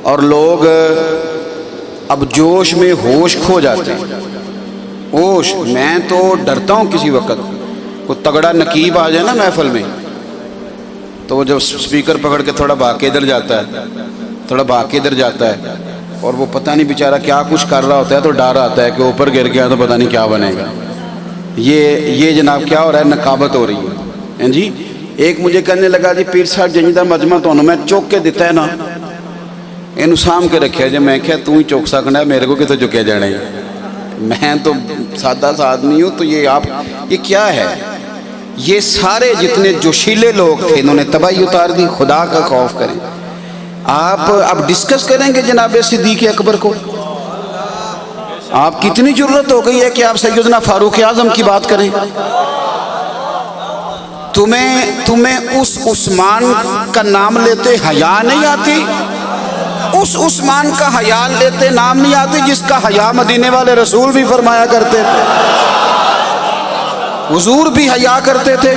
اور لوگ اب جوش میں ہوش کھو جاتے ہیں. ہوش میں تو ڈرتا ہوں کسی وقت کوئی تگڑا نقیب آ جائے نا محفل میں تو وہ جب سپیکر پکڑ کے تھوڑا بھاگ کے ادھر جاتا ہے اور وہ پتہ نہیں بیچارہ کیا کچھ کر رہا ہوتا ہے تو ڈر آتا ہے کہ اوپر گر گیا تو پتہ نہیں کیا بنے گا. یہ جناب کیا ہو رہا ہے؟ نقابت ہو رہی ہے جی. ایک مجھے کہنے لگا جی پیر صاحب جنجدہ مجمع تو میں چوک کے دیتا ہے نا یہ سام کے رکھے جی. میں کہا تو ہی چوک سکنا ہے میرے کو کتنے چکے جانے ہیں. میں تو سادہ سا آدمی ہوں. تو یہ کیا ہے؟ یہ سارے جتنے جوشیلے لوگ تھے انہوں نے تباہی اتار دی. خدا کا خوف کریں. آپ اب ڈسکس کریں گے جناب صدیق اکبر کو؟ آپ کی اتنی ضرورت ہو گئی ہے کہ آپ سیدنا فاروق اعظم کی بات کریں؟ تمہیں اس عثمان کا نام لیتے حیا نہیں آتی؟ اس عثمان کا حیا لیتے نام نہیں آتی جس کا حیا مدینے والے رسول بھی فرمایا کرتے تھے، حضور بھی حیا کرتے تھے.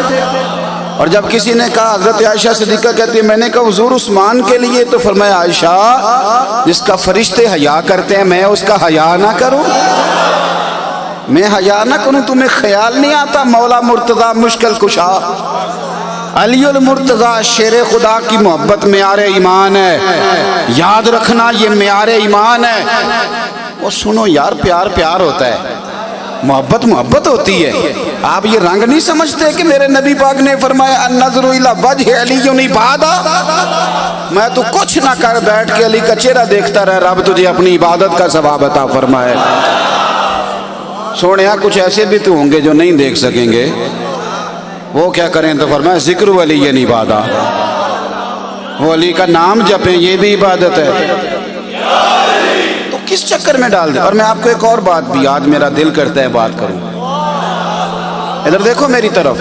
اور جب کسی نے کہا حضرت عائشہ صدیقہ کہتی ہے میں نے کہا حضور عثمان کے لیے تو فرمایا عائشہ جس کا فرشتے حیا کرتے ہیں میں اس کا حیا نہ کروں؟ میں حیا نہ کروں؟ تمہیں خیال نہیں آتا مولا مرتضیٰ مشکل کشا علی المرتضیٰ شیر خدا کی محبت معیار ایمان ہے. یاد رکھنا یہ معیار ایمان ہے. وہ سنو یار پیار ہوتا ہے، محبت ہوتی ہے. آپ یہ رنگ نہیں سمجھتے کہ میرے نبی پاک نے فرمایا النظر الی وجہ علی عبادہ؟ میں تو کچھ نہ کر بیٹھ کے علی کا چہرہ دیکھتا رہ رب تجھے اپنی عبادت کا ثواب عطا فرمائے. سوڑیا کچھ ایسے بھی تو ہوں گے جو نہیں دیکھ سکیں گے، وہ کیا کریں تو فرمایا ذکر ولی عبادہ، وہ علی کا نام جپیں یہ بھی عبادت ہے. تو کس چکر میں ڈال دیں؟ اور میں آپ کو ایک اور بات بھی آج میرا دل کرتا ہے بات کروں. ادھر دیکھو میری طرف.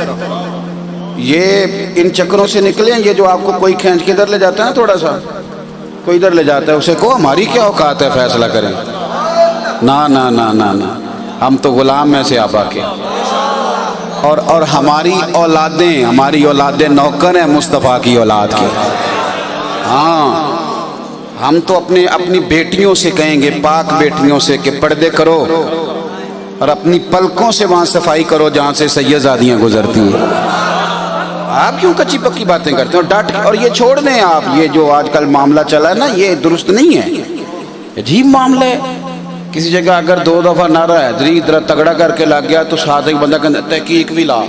یہ ان چکروں سے نکلیں. یہ جو آپ کو کوئی کھینچ کے ادھر لے جاتا ہے نا تھوڑا سا، کوئی ادھر لے جاتا ہے، اسے کہو ہماری کیا اوقات ہے فیصلہ کریں. نہ ہم تو غلام میں سے آبا کے، اور ہماری اولادیں نوکر ہیں مصطفیٰ کی اولاد کے. ہاں ہم تو اپنی بیٹیوں سے کہیں گے، پاک بیٹیوں سے کہ پردے کرو اور اپنی پلکوں سے وہاں صفائی کرو جہاں سے سیدزادیاں گزرتی ہیں. آپ کیوں کچی پکی باتیں کرتے ہیں؟ اور یہ چھوڑ دیں آپ. یہ جو آج کل معاملہ چلا ہے نا یہ درست نہیں ہے، عجیب معاملہ ہے. کسی جگہ اگر 2 دفعہ نعرہ حیدری ادھر تگڑا کر کے لگ گیا تو ساتھ ایک بندہ کہتا تحقیق بھی لا.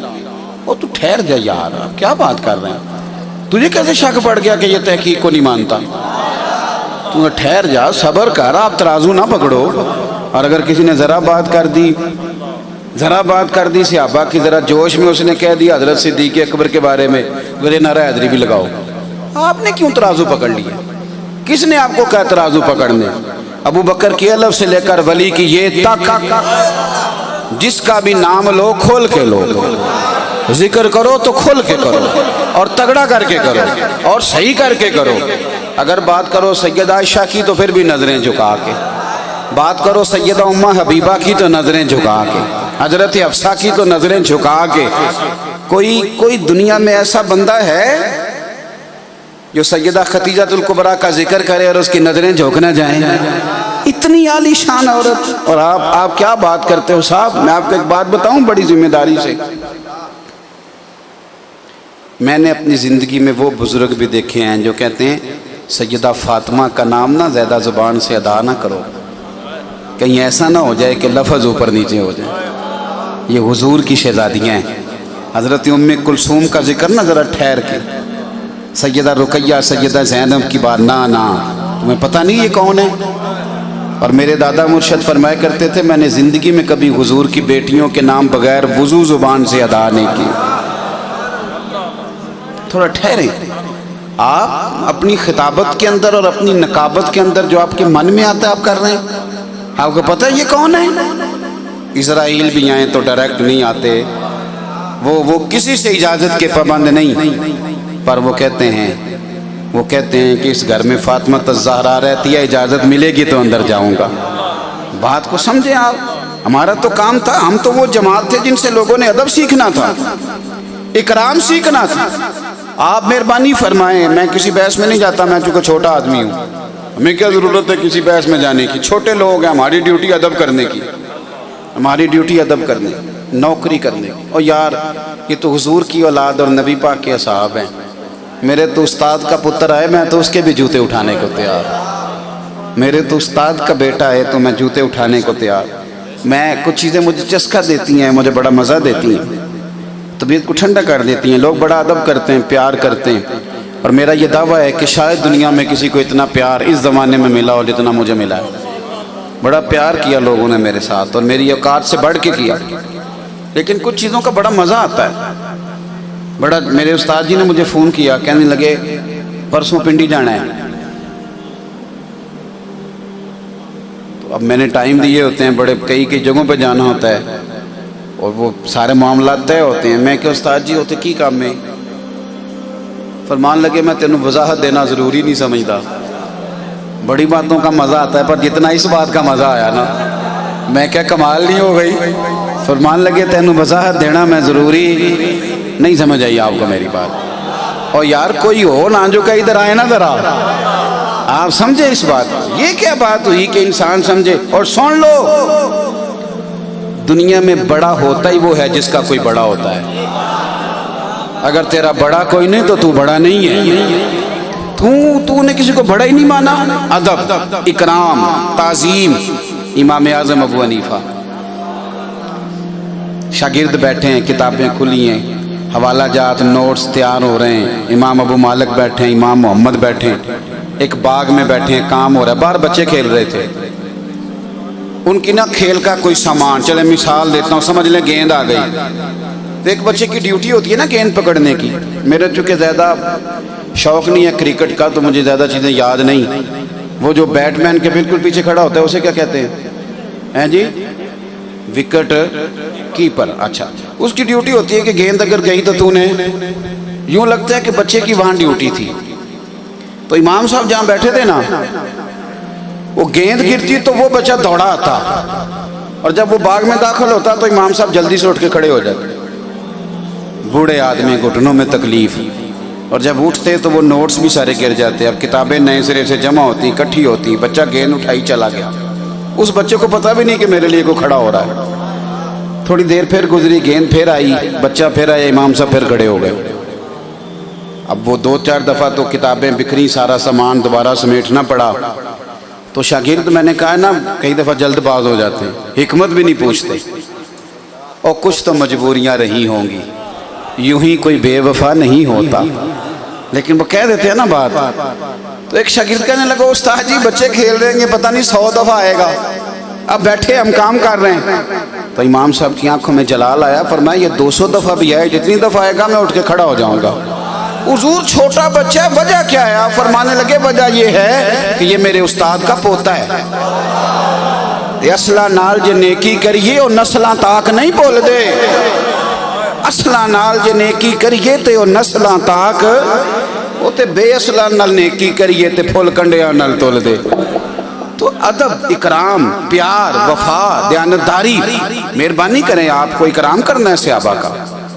وہ تو ٹھہر جا یار، کیا بات کر رہے ہیں؟ تجھے کیسے شک پڑ گیا کہ یہ تحقیق کو نہیں مانتا؟ تو ٹھہر جا، صبر کر. آپ ترازو نہ پکڑو. اور اگر کسی نے ذرا بات کر دی صحابہ کی، ذرا جوش میں اس نے کہہ دیا حضرت صدیق اکبر کے بارے میں، میرے نعرہ حیدری بھی لگاؤ. آپ نے کیوں ترازو پکڑ لیا؟ کس نے آپ کو کہا ترازو پکڑنے؟ ابو بکر کی الف سے لے کر ولی کی یہ تک، جس کا بھی نام لو کھول کے لو، ذکر کرو تو کھول کے کرو اور تگڑا کر کے کرو اور صحیح کر کے کرو. اگر بات کرو سیدہ عائشہ کی تو پھر بھی نظریں جھکا کے، بات کرو سیدہ امہ حبیبہ کی تو نظریں جھکا کے، حضرت حفصہ کی تو نظریں جھکا کے. کوئی دنیا میں ایسا بندہ ہے جو سیدہ خدیجہ الکبریٰ کا ذکر کرے اور اس کی نظریں جھک نہ جائیں؟ اتنی عالی شان عورت، اور آپ کیا بات کرتے ہو صاحب. میں آپ کو ایک بات بتاؤں بڑی ذمہ داری سے. میں نے اپنی زندگی میں وہ بزرگ بھی دیکھے ہیں جو کہتے ہیں سیدہ فاطمہ کا نام نہ زیادہ زبان سے ادا نہ کرو، کہیں ایسا نہ ہو جائے کہ لفظ اوپر نیچے ہو جائے. یہ حضور کی شہزادیاں ہیں. حضرت ام کلثوم کا ذکر نہ ذرا ٹھہر کے، سیدہ رقیہ، سیدہ زینب کی بات نہ تمہیں پتہ نہیں یہ کون ہے. اور میرے دادا مرشد فرمایا کرتے تھے میں نے زندگی میں کبھی حضور کی بیٹیوں کے نام بغیر وضو زبان سے ادا نہیں کی. تھوڑا ٹھہریں. آپ اپنی خطابت کے اندر اور اپنی نقابت کے اندر جو آپ کے من میں آتا ہے آپ کر رہے ہیں. آپ کو پتہ ہے یہ کون ہے؟ اسرائیل بھی آئیں تو ڈائریکٹ نہیں آتے، وہ کسی سے اجازت کے پابند نہیں، پر وہ کہتے ہیں کہ اس گھر میں فاطمہ الزہرا رہتی ہے، اجازت ملے گی تو اندر جاؤں گا. بات کو سمجھیں آپ. ہمارا تو کام تھا، ہم تو وہ جماعت تھے جن سے لوگوں نے ادب سیکھنا تھا، اکرام سیکھنا تھا. آپ مہربانی فرمائیں. میں کسی بحث میں نہیں جاتا، میں چونکہ چھوٹا آدمی ہوں ہمیں کیا ضرورت ہے کسی بحث میں جانے کی، چھوٹے لوگ ہیں، ہماری ڈیوٹی ادب کرنے کی، ہماری ڈیوٹی ادب کرنے کی، نوکری کرنے کی۔ اور یار یہ تو حضور کی اولاد اور نبی پاک کے اصحاب ہیں، میرے تو استاد کا پتر ہے، میں تو اس کے بھی جوتے اٹھانے کو تیار، میرے تو استاد کا بیٹا ہے تو میں جوتے اٹھانے کو تیار۔ میں کچھ چیزیں مجھے چسکا دیتی ہیں، مجھے بڑا مزہ دیتی ہیں، طبیعت کو ٹھنڈا کر دیتی ہیں، لوگ بڑا ادب کرتے ہیں، پیار کرتے ہیں، اور میرا یہ دعویٰ ہے کہ شاید دنیا میں کسی کو اتنا پیار اس زمانے میں ملا ہو جتنا مجھے ملا ہے۔ بڑا پیار کیا لوگوں نے میرے ساتھ، اور میری اوقات سے بڑھ کے کیا، لیکن کچھ چیزوں کا بڑا مزہ آتا ہے۔ بڑا میرے استاد جی نے مجھے فون کیا، کہنے لگے پرسوں پنڈی جانا ہے، تو اب میں نے ٹائم دیے ہوتے ہیں، بڑے کئی جگہوں پہ جانا ہوتا ہے، اور وہ سارے معاملات طے ہوتے ہیں۔ میں کہ استاد جی ہوتے کی کام میں؟ فرمان لگے میں تینوں وضاحت دینا ضروری نہیں سمجھتا، بڑی باتوں کا مزہ آتا ہے، پر جتنا اس بات کا مزہ آیا نا، میں کیا کمال نہیں ہو گئی؟ فرمان لگے تینوں وضاحت دینا میں ضروری نہیں سمجھ آئی آپ کو میری بات۔ اور یار کوئی ہو نا جو کہ ادھر آئے نا ذرا، آپ سمجھے اس بات، یہ کیا بات ہوئی کہ انسان سمجھے اور سن لو، دنیا میں بڑا ہوتا ہی وہ ہے جس کا کوئی بڑا ہوتا ہے۔ اگر تیرا بڑا کوئی نہیں تو تو بڑا نہیں ہے، تو نے کسی کو بڑا ہی نہیں مانا۔ ادب، اکرام، تعظیم۔ امام اعظم ابو حنیفہ، شاگرد بیٹھے ہیں، کتابیں کھلی ہیں، حوالہ جات نوٹس تیار ہو رہے ہیں، امام ابو مالک بیٹھے ہیں، امام محمد بیٹھے ہیں، ایک باغ میں بیٹھے ہیں، کام ہو رہا ہے، باہر بچے کھیل رہے تھے، ان کی نا کھیل کا کوئی سامان، چلے مثال دیتا ہوں، سمجھ لیں گیند آ گئی، تو ایک بچے کی ڈیوٹی ہوتی ہے نا گیند پکڑنے کی۔ میرے چونکہ زیادہ شوق نہیں ہے کرکٹ کا تو مجھے زیادہ چیزیں یاد نہیں، وہ جو بیٹ مین کے بالکل پیچھے کھڑا ہوتا ہے اسے کیا کہتے ہیں جی؟ Wicket keeper. اچھا، اس کی ڈیوٹی ہوتی ہے کہ گیند اگر گئی تو نے یوں لگتا ہے کہ بچے کی وہاں ڈیوٹی تھی، تو امام صاحب جہاں بیٹھے تھے نا، وہ گیند گرتی تو وہ بچہ دوڑا آتا، اور جب وہ باغ میں داخل ہوتا تو امام صاحب جلدی سے اٹھ کے کھڑے ہو جاتے، بوڑھے آدمی گھٹنوں میں تکلیف، اور جب اٹھتے تو وہ نوٹس بھی سارے گر جاتے، اب کتابیں نئے سرے سے جمع ہوتی، اکٹھی ہوتی، بچہ گیند اٹھائی چلا گیا، اس بچے کو پتہ بھی نہیں کہ میرے لیے کوئی کھڑا ہو رہا ہے۔ تھوڑی دیر پھر گزری، گیند پھر آئی، بچہ پھر آیا، امام صاحب پھر کھڑے ہو گئے۔ اب وہ 2-4 دفعہ تو کتابیں بکھری، سارا سامان دوبارہ سمیٹنا پڑا، تو شاگرد میں نے کہا نا کئی دفعہ جلد باز ہو جاتے ہیں، حکمت بھی نہیں پوچھتے، اور کچھ تو مجبوریاں رہی ہوں گی، یوں ہی کوئی بے وفا نہیں ہوتا، لیکن وہ کہہ دیتے ہیں نا بات۔ تو ایک شاگرد کہنے لگا استاد جی بچے کھیل رہے ہیں، پتہ نہیں 100 دفعہ آئے گا، اب بیٹھے ہم کام کر رہے ہیں۔ تو امام صاحب کی آنکھوں میں جلال آیا، فرمایا یہ 200 دفعہ بھی آئے، جتنی دفعہ آئے گا میں اٹھ کے کھڑا ہو جاؤں گا۔ حضور چھوٹا بچہ ہے، وجہ کیا ہے؟ آپ فرمانے لگے وجہ یہ ہے کہ یہ میرے استاد کا پوتا ہے، اصلہ نال جے نیکی کریے اور نسلاں تاک نہیں بول دے، اصلہ نال جے نیکی کریے تے اور نسلاں تاک، وہ تے بے اصلہ نال نیکی کریے تے پھول کنڈیاں نال تول دے۔ تو ادب، اکرام، پیار، وفا، دیانتداری، مہربانی کریں آپ کو اکرام کرنا ہے صحابہ کا۔